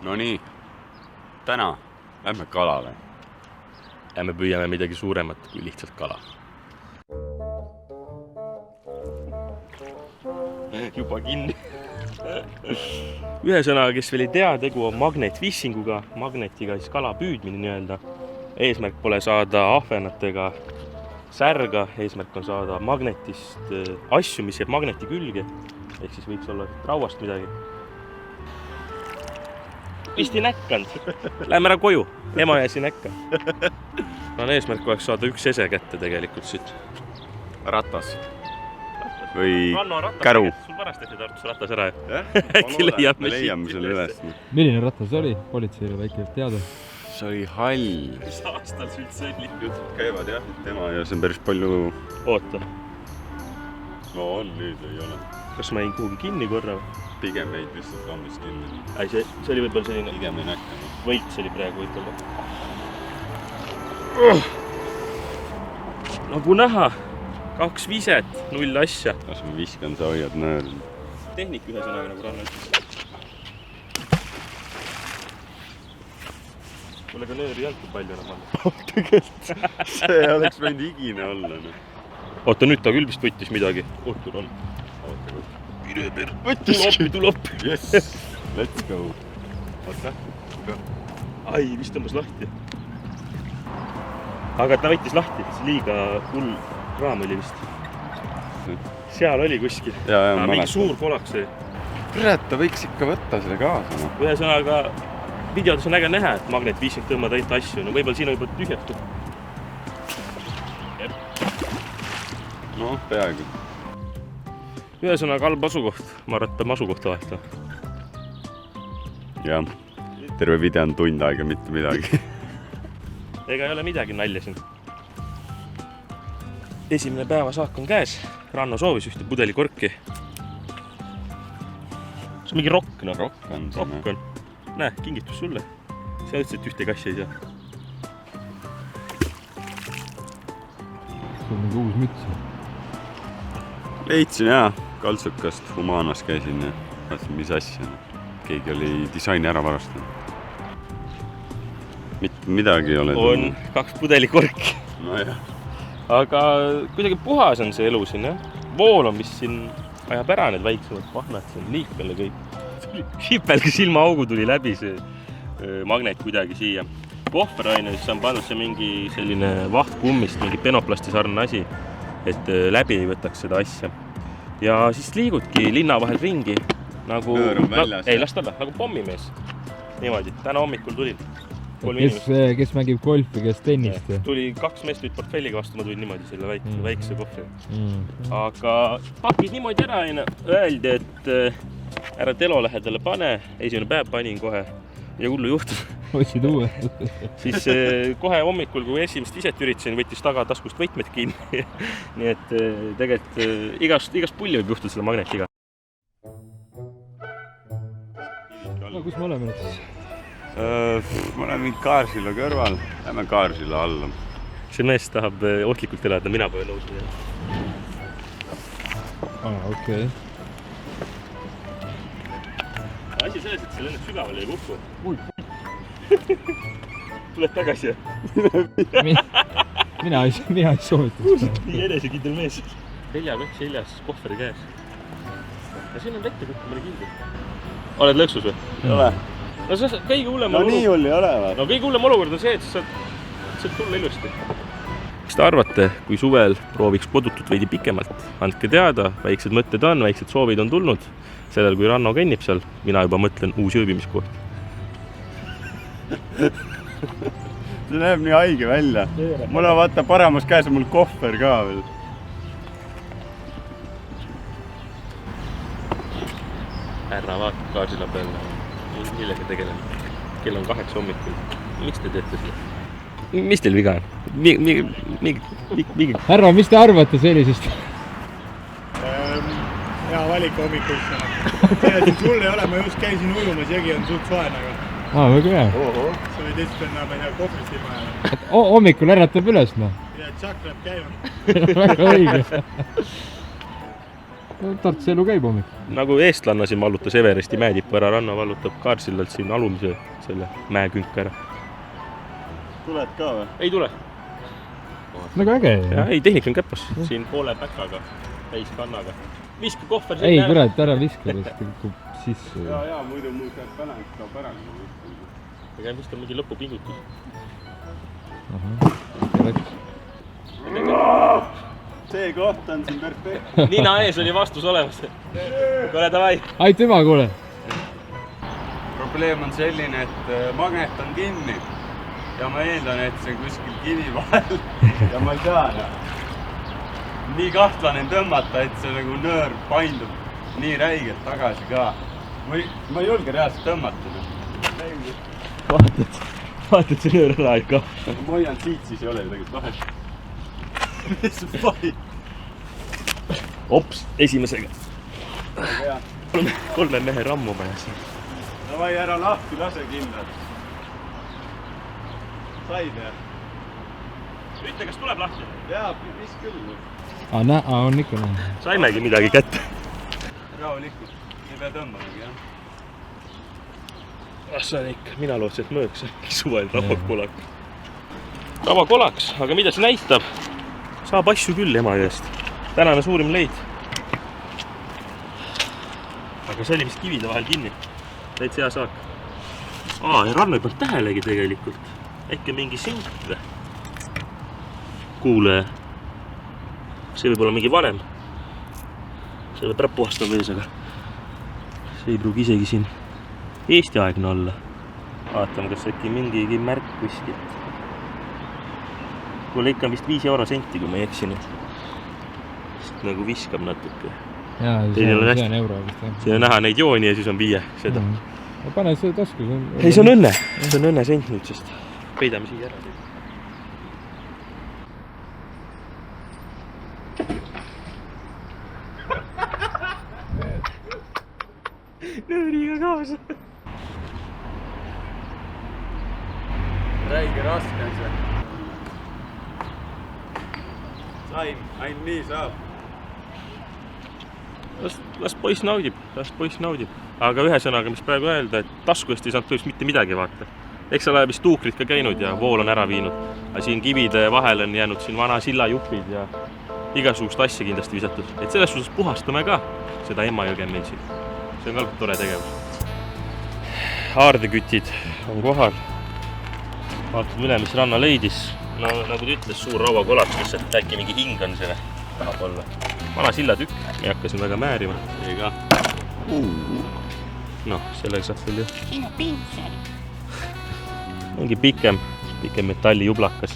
No nii, täna lähme kalale. Ja me püüame midagi suuremat kui lihtsalt kala. Juba kinni. Ühesõnaga, kes veel ei tea, tegu on magnetfishinguga, magnetiga siis kala püüdmine nii-öelda. Eesmärk pole saada ahvenatega särga, eesmärk on saada magnetist asju, mis jääb magneti külge. Ehk siis võiks olla rauast midagi. Vist ei näkkanud. Läheme ära koju. Ema jäi siin näkka. Eesmärk oleks saada üks ese kätte tegelikult siit. Ratas. Või Ranno ratas, käru. Sul varast tehti Tartus ratas ära. Äkki leiame selle üles. Milline ratas oli? Politseile väike teada. See oli hall. Mis aastal see üldse oli? Jutud käivad jah, et tema ja see on päris palju... Oota. No on, nüüd ei ole. Kas ma jäin kuhugi kinni korra? Pigem veid lihtsalt lambist kinni. Ei, see oli võib-olla selline... Pigem ei näkka. Võits oli praegu võib-olla. Nagu näha, 2 viset, 0 asja. Kas ma viskan, sa hoiad nöörd. Tehnik ühe sõnaga nagu Ranno ütles. Mulle ka nööri ei olnud palju enam anda. Tegelikult see oleks võinud igine olla. Oota, nüüd ta küll vist võttis midagi. Oota, on. Võttiski. Tule appi. Yes, let's go. Oota. Ai, vist tõmbas lahti. Aga ta võttis lahti, see liiga hull raam oli vist. Seal oli kuskil. Mingi suur kolaks oli. Kurat, ta võiks ikka võtta selle kaasa. Ühesõnaga, videodes on äge näha, et magnetfishing tõmbad ainult asju. No võib-olla siin on juba tühjatud. No, peaaegu. Ühesõnaga halb asukoht. Ma arvan, et peab asukohta vahetama. Jah, terve video on tund aega, mitte midagi. Ega ei ole midagi nalja siin. Esimene päevasaak on käes. Ranno soovis ühte pudeli korki. See on mingi rokk, noh. Rokk on siin. Rokk on. Näe, kingitus sulle. Sa ütlesid, et ühte kassi ei saa. See on mingi uus müts. Leidsin jah, kaltsukast Humanas käisin ja vaatasin, mis asja. Keegi oli disaini ära varastanud. Mitte midagi ei ole. On 2 pudeli korki. No jah. Aga kuidagi puhas on see elu siin, jah. Vool on vist siin ajab ära need väiksemad pahnad siin liikmele kõik. Hipelga silmaaugu tuli läbi see magnet kuidagi siia. Kohveraine siis on pandud see mingi selline vahtkummist, mingi penoplasti sarnane asi, et läbi ei võtaks seda asja. Ja siis liigudki linna vahel ringi nagu... Nöör on väljas. Ei, last alla, nagu pommimees. Niimoodi, täna hommikul tulin. Kes mängib golfi, kes tennist? Tuli 2 meest tulid portfelliga vastu, ma tulin niimoodi selle väikse kohvriga. Aga pakid niimoodi ära ja öeldi, et ära telo lähedale pane. Esimene päev panin kohe ja hullu juhtus. Otsid uue. Siis kohe hommikul, kui esimest iset üritasin, võttis tagataskust võtmed kinni. Nii et tegelikult igast pulli võib juhtuda selle magnetiga. No, kus me oleme nüüd siis? Ma olen mingi Kaarsilla kõrval. Lähme Kaarsilla alla. See mees tahab ohtlikult elada, mina pole nõus. Okei. Asi selles, et see lennab sügavale ei kukku. Tuled tagasi. Mina ei soovitaks. Nii enesekindel mees. Seljakott seljas, kohveri käes. Ja siin on vette kukku mõne kildi. Oled lõksus või? Ei ole. No see on kõige hullem olukord. No nii hull ei ole või? No kõige hullem olukord on see, et sa saad tulla ilusti. Mis te arvate, kui suvel prooviks kodutut veidi pikemalt? Andke teada, väiksed mõtted on, väiksed soovid on tulnud. Sellel, kui Ranno kennib seal, mina juba mõtlen uusi ööbimiskoht. See näeb nii haige välja. Mul on vaata paremas käes on mul kohver ka veel. Härra vaatab Kaarsilla peale. Millega tegelen? Kell on 8 hommikul. Miks te teete seda? Mis teil viga on? Härra, mis te arvate sellisest? Hea valik hommikuks. Sul ei ole, ma just käisin ujumas, jõgi on suht soe. Väga hea. Sa võid eestlema, ma ei tea, kohvrist ilma jääda. Hommikul äratab üles, noh. Ja tšak läheb käima. Väga õige. Tartus elu käib hommik. Nagu eestlanna siin vallutas Everesti mäetippu ära, Ranna vallutab Kaarsillalt siin alumise selle mäekünka ära. Tuled ka või? Ei tule. Nagu äge. Ei, tehnik on käpas. Siin poole päkaga, täis kannaga. Viska kohver. Ei, kurat, ära viska, kukub sisse. Ja, muidu muu käib pärand, ka pärand. Aga vist on mingi lõpupingutus. Läks. See koht on siin perfekt. Nina ees oli vastus olemas. Kole, davai. Aitüma, kuule. Probleem on selline, et magnet on kinni. Ja ma eeldan, et see kuskil kivi vahel. Ja ma ei saa. Nii kahtlane tõmmata, et see nagu nöör paindub nii räigelt tagasi ka. Ma ei julge reaalselt tõmmata. Vaatad see nöör ära ikka. Ma hoian siit, siis ei ole midagi vahet. Mis vahi? Ops, esimesega. Kolme mehe rammu majas. Davai, ära lahti, lase kindlalt. Said, jah? Ütle, kas tuleb lahti? Jaa, mis küll. On ikka näha. Saimegi midagi kätte. Rahulikult. Ei pea tõmbamegi, jah? See on ikka, mina lootsin, et mööks suvel ravakolak. Ravakolaks, aga mida see näitab? Saab asju küll ema eest. Tänane suurim leid. Aga see oli vist kivide vahel kinni. Täitsa hea saak. Ja Ranno ei pealt tähelegi tegelikult. Äkki mingi sink või? Kuule, see võib olla mingi vanem. See võib ära puhastada vees, aga see ei pruugi isegi siin Eesti aegne olla. Vaatame, kas äkki mingigi märk kuskilt. Kuule, ikka on vist 5 euro senti, kui ma ei eksi nüüd. Sest nagu viskab natuke. Jaa, see on euro vist. Siin on näha neid jooni ja siis on 5 seda. Pane see tasku. Ei, see on õnne. See on õnne sent nüüd, sest peidame siia ära. Nööriga kaasa. Räige raske on see. Sain, ainult nii saab. Las poiss naudib. Aga ühesõnaga, mis praegu öelda, et tasku eest ei saanud tõesti mitte midagi vaata. Eks sa ole vist tuukrid ka käinud ja vool on ära viinud. Aga siin kivide vahel on jäänud siin vana sillajupid ja igasugust asja kindlasti visatud. Et selles suhtes puhastame ka seda Emajõge meil siin. See on ka tore tegevus. Haardekütid on kohal. Vaatame üle, mis Ranna leidis. No nagu ta ütles, suur rauakolaks, mis äkki mingi hing on see. Tahab olla. Vana sillatükk. Me hakkasin väga määrima. Ega. Noh, sellega saab küll ju. Siin on pintsel. Mingi pikem metallijublakas.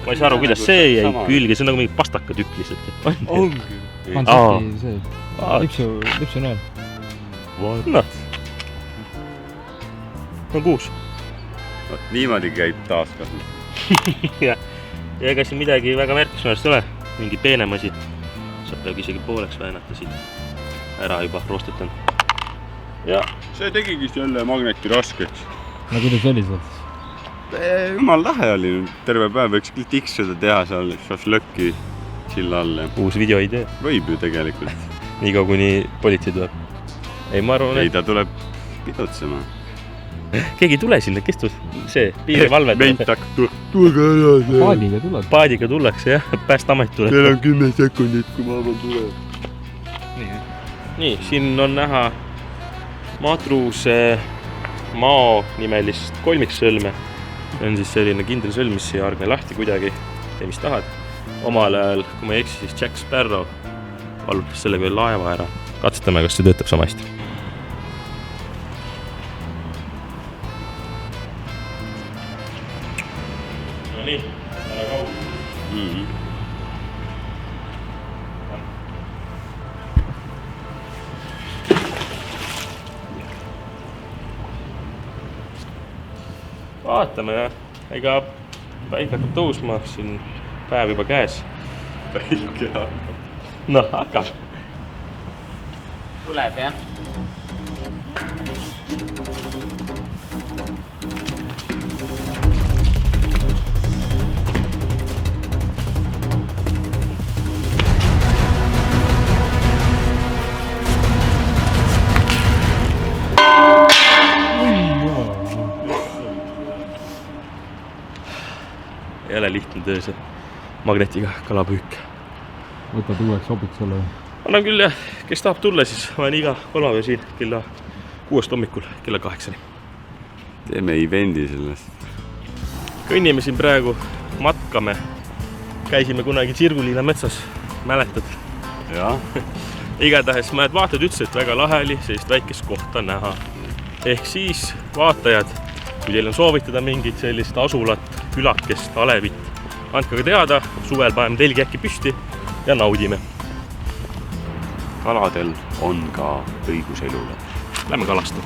Ma ei saa aru, kuidas see jäi külge. See on nagu mingi pastakatükk lihtsalt. Ongi. Pantsaki see lipsunöör. Noh. No 6. Niimoodi käib taaskasvus. Ja ega siin midagi väga märkisväärset ole. Mingi peenem asi. Saab peagi isegi pooleks väänata siit. Ära juba rostetan. Ja see tegigi selle magneti raskeks. No kuidas oli see? Jumal lahe oli. Terve päev võiks küll tiksuda teha seal šašlõkki silla all. Uus videoidee. Võib ju tegelikult. Nii kaua kuni politsei tuleb. Ei, ma arvan, ei, ta tuleb pidutsema. Keegi ei tule sinna, kes see piirivalve Ventak, tulge ära. Paadiga tullakse, jah. Päästamet tuleb. Teil on 10 sekundit, kui ma arvan tuleb. Nii, siin on näha Madruse Mao nimelist kolmiksõlme. See on siis selline kindel sõlm, mis ei hargne lahti kuidagi. Tee, mis tahad. Omal ajal, kui ma ei eksi, siis Jack Sparrow vallutas sellega veel laeva ära. Katsetame, kas see töötab sama hästi. No nii, ära kaugel. Vaatame, jah. Ega päike hakkab tõusma, siin päev juba käes. Päike hakkab. Noh, hakkab. Tuleb, jah? jõle lihtne töö see magnetiga kalapüük. võtad uueks hobiks selle. Annan küll jah, kes tahab tulla, siis olen iga kolmapäev siin kella 6 hommikul kella 8. Teeme evendi sellest. Kõnnime siin praegu, matkame. Käisime kunagi Sirguliina metsas, mäletad? Jah. Igatahes mõned vaatajad ütlesid, et väga lahe oli sellist väikest kohta näha. Ehk siis vaatajad, kui teil on soovitada mingit sellist asulat, külakest, alevit, andke ka teada, suvel paneme telgi äkki püsti ja naudime. Kaladel on ka õigus elule. Lähme kalastama.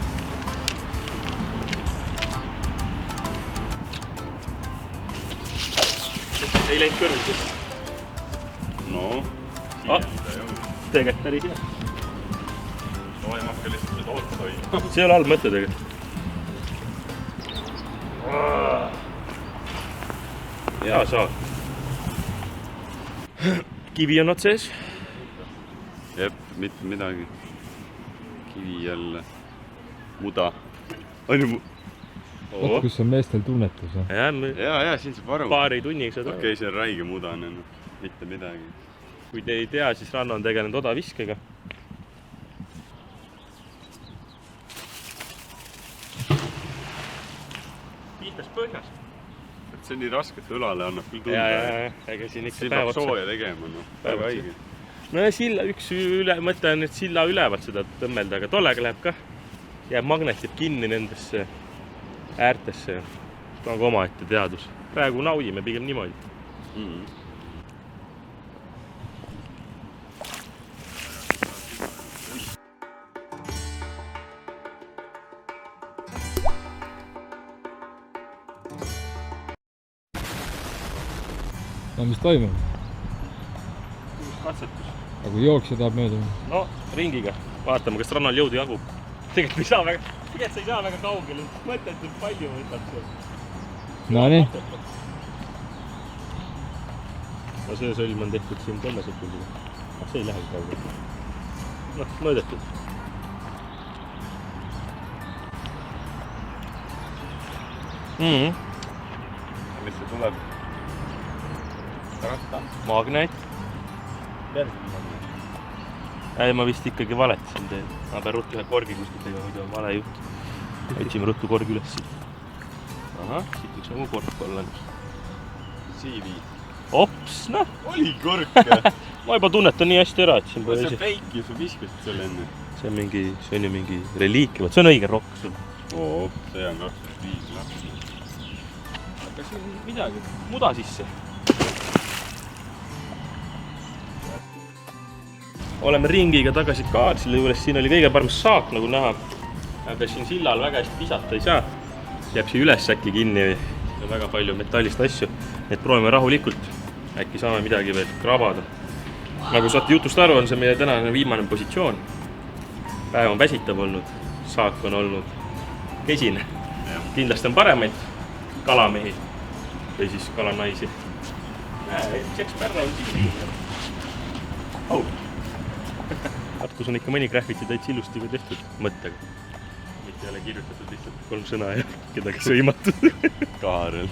Ei läinud kõrvus. No. Tegelikult päris hea. No ei makka lihtsalt seda otsa hoida. See ei ole halb mõte tegelikult. Hea saad. Kivi on otsees. Jep, mitte midagi. Kivi jälle. Muda. On ju Oot, kus on meestel tunnetus. Ja, siin saab aru. Paari tunniga seda. Okei, see on räige mudane, mitte midagi. Kui te ei tea, siis Ranno on tegelenud odaviskega. Pihtas põhjas. See on nii raske, et õlale annab küll tunda. Ja, ega siin ikka siin peab sooja tegema. Päeva haige. No ja silla, üks mõte on, et silla ülevalt seda tõmmelda, aga tollega läheb ka. Jääb magnetid kinni nendesse äärtesse. See on ka omaette teadus. Praegu naudime pigem niimoodi. No mis toimub? Katsetus. Aga kui jooksja tahab mööda? No, ringiga. Vaatame, kas Rannal jõudu jagub. Tegelikult sa ei saa väga kaugele. Mõttetult palju võtab see. No nii. No see sõlm on tehtud siin 3 sekundiga. See ei lähe kaugele. Noh, mõõdetud. Mis see tuleb? Magnet. Ei, ma vist ikkagi valetasin teil. Ma pean ruttu ühe korgi kuskilt tegema, muidu on vale juht. Otsime ruttu korgi üles siit. Ahah, siit võiks nagu kork olla. CV. Ops, noh. Oli kork. Ma juba tunnetan nii hästi ära, et siin pole see fake ju, sa viskasid selle enne. See on ju mingi reliik. See on õige rokk sul. Oo, see on 25 lapsi. Aga siin midagi. Muda sisse. Oleme ringiga tagasi Kaarsile juures, siin oli kõige parem saak nagu näha. Aga siin sillal väga hästi pisata ei saa. Jääb siia üles äkki kinni ja väga palju metallist asju. Et proovime rahulikult. Äkki saame midagi veel krabada. Nagu saate jutust aru, on see meie tänane viimane positsioon. Päev on väsitav olnud, saak on olnud kesine. Kindlasti on paremaid kalamehi või siis kalanaisi. Jack Sparrow on siin. Atkus on ikka mõni graffiti täitsa ilusti ka tehtud mõttega. Mitte ei ole kirjutatud lihtsalt 3 sõna ja kedagi sõimatud. Kaarel.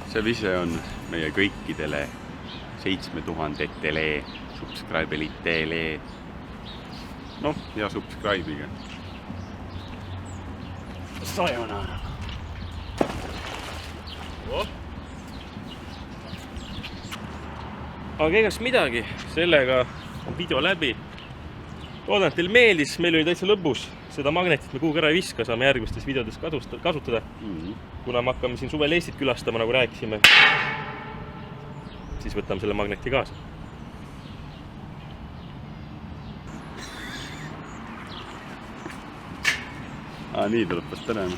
See vise on meie kõikidele 7000-tele subscribe-litele. Noh, ja subscribe'iga. Sayonara. Aga igast midagi, sellega on video läbi. Loodan, et teil meeldis, meil oli täitsa lõbus. Seda magnetit me kuhugi ära ei viska, saame järgmistes videodes kasutada. Kuna me hakkame siin suvel Eestit külastama, nagu rääkisime, siis võtame selle magneti kaasa. Nii tuleb vast tänane.